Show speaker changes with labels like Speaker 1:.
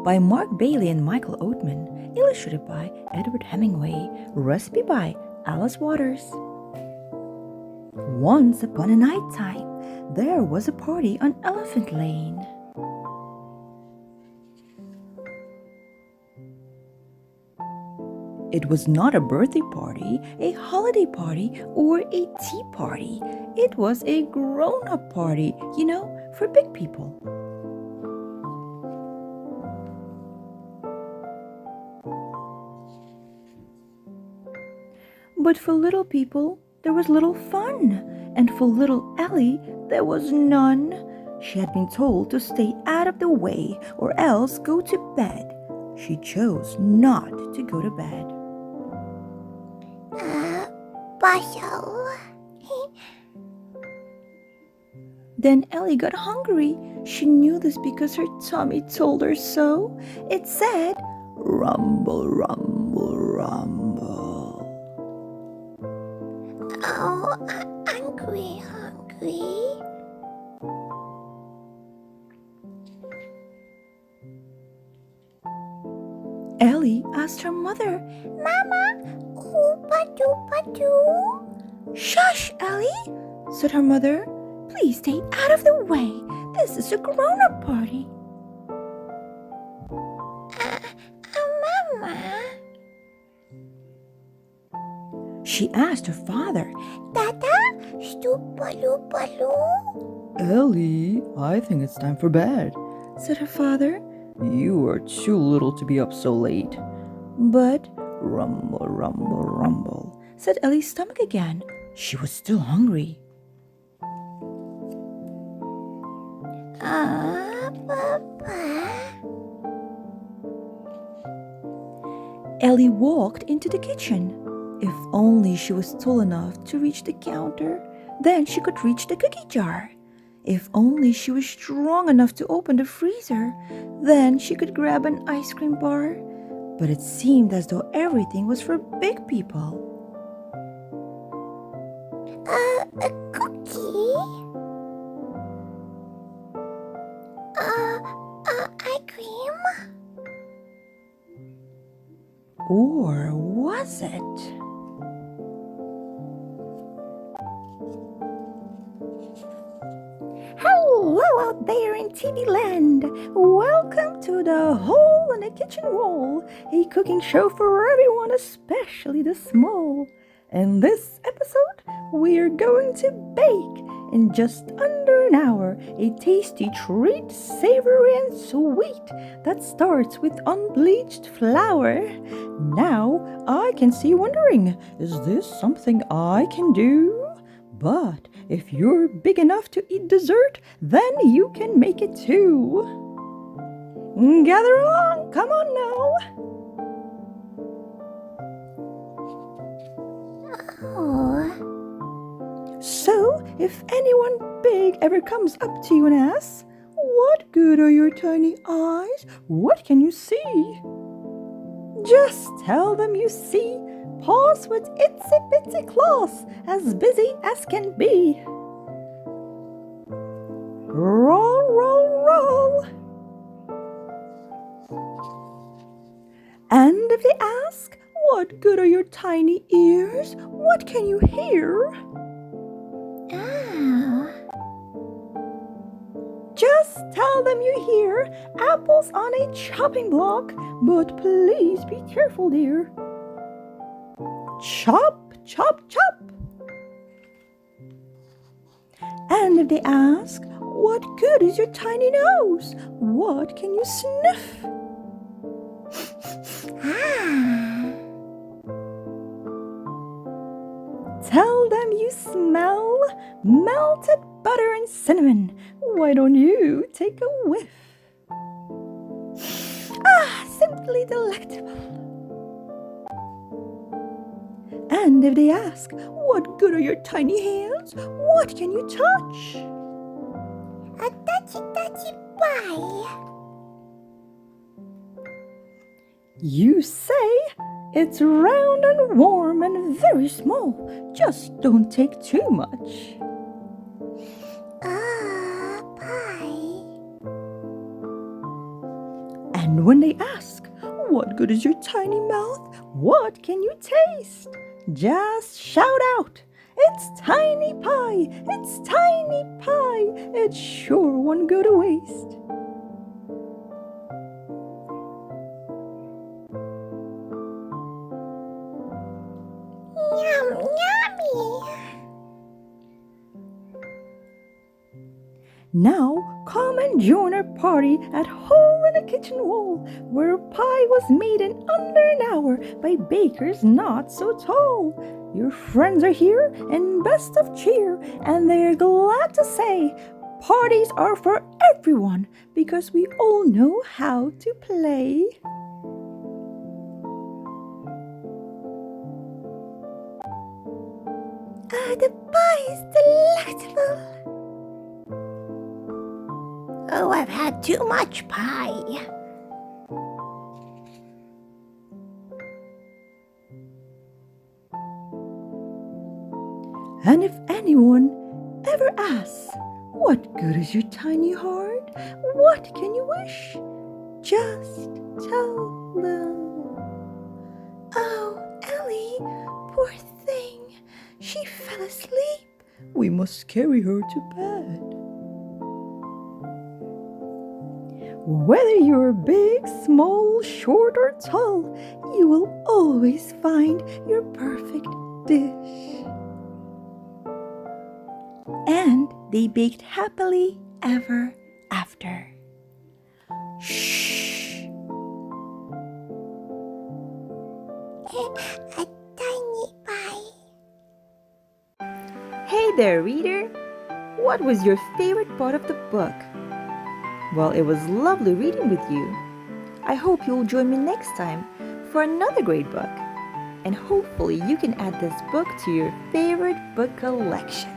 Speaker 1: by Mark Bailey and Michael Oatman, illustrated by Edward Hemingway, recipe by Alice Waters. Once upon a night time, there was a party on Elephant Lane. It was not a birthday party, a holiday party, or a tea party. It was a grown-up party, for big people. But for little people, there was little fun, and for little Ellie, there was none. She had been told to stay out of the way or else go to bed. She chose not to go to bed.
Speaker 2: Puzzle.
Speaker 1: Then Ellie got hungry. She knew this because her tummy told her so. It said, "Rumble, rumble, rumble."
Speaker 2: Oh, hungry.
Speaker 1: Ellie asked her mother,
Speaker 2: Mama, oopa-doopa-doo.
Speaker 1: "Shush, Ellie," said her mother. "Please stay out of the way. This is a grown-up party."
Speaker 2: Mama.
Speaker 1: She asked her father,
Speaker 2: Dada, stoopaloo-paloo.
Speaker 1: "Ellie, I think it's time for bed," said her father. "You are too little to be up so late." But rumble, rumble, rumble, said Ellie's stomach again. She was still hungry.
Speaker 2: Papa.
Speaker 1: Ellie walked into the kitchen. If only she was tall enough to reach the counter, then she could reach the cookie jar. If only she was strong enough to open the freezer, then she could grab an ice cream bar. But it seemed as though everything was for big people.
Speaker 2: A cookie? Ice cream?
Speaker 1: Or was it? Hello out there in TV land! Welcome to the Hole in the Kitchen Wall, a cooking show for everyone, especially the small. In this episode, we're going to bake in just under an hour a tasty treat, savory and sweet, that starts with unbleached flour. Now, I can see you wondering, is this something I can do? But if you're big enough to eat dessert, then you can make it too. Gather along, come on now.
Speaker 2: Oh.
Speaker 1: So, if anyone big ever comes up to you and asks, "What good are your tiny eyes? What can you see?" just tell them you see paws with itsy bitsy claws, as busy as can be. Roll, roll, roll. And if they ask, "What good are your tiny ears? What can you hear?" just tell them you hear apples on a chopping block, but please be careful, dear. Chop, chop, chop. And if they ask, "What good is your tiny nose? What can you sniff?" Tell them you smell melted butter and cinnamon. Why don't you take a whiff? Simply delectable. And if they ask, "What good are your tiny hands? What can you touch?"
Speaker 2: A touchy pie.
Speaker 1: You say, "It's round and warm and very small. Just don't take too much."
Speaker 2: Pie.
Speaker 1: And when they ask, "What good is your tiny mouth? What can you taste?" just shout out, "It's tiny pie! It's tiny pie! It sure won't go to waste."
Speaker 2: Yum, yummy.
Speaker 1: Now come and join our party at Hole in the Kitchen Wall, where pie was made in under an hour by bakers not so tall. Your friends are here in best of cheer, and they're glad to say parties are for everyone because we all know how to play.
Speaker 2: The pie is delectable. Oh, I've had too much pie.
Speaker 1: And if anyone ever asks, "What good is your tiny heart? What can you wish?" just tell them,
Speaker 2: Oh, Ellie, poor thing. She fell asleep.
Speaker 1: we must carry her to bed. Whether you're big, small, short, or tall, you will always find your perfect dish. And they baked happily ever after. Shh!
Speaker 2: A tiny pie.
Speaker 1: Hey there, reader! What was your favorite part of the book? Well, it was lovely reading with you. I hope you'll join me next time for another great book. And hopefully you can add this book to your favorite book collection.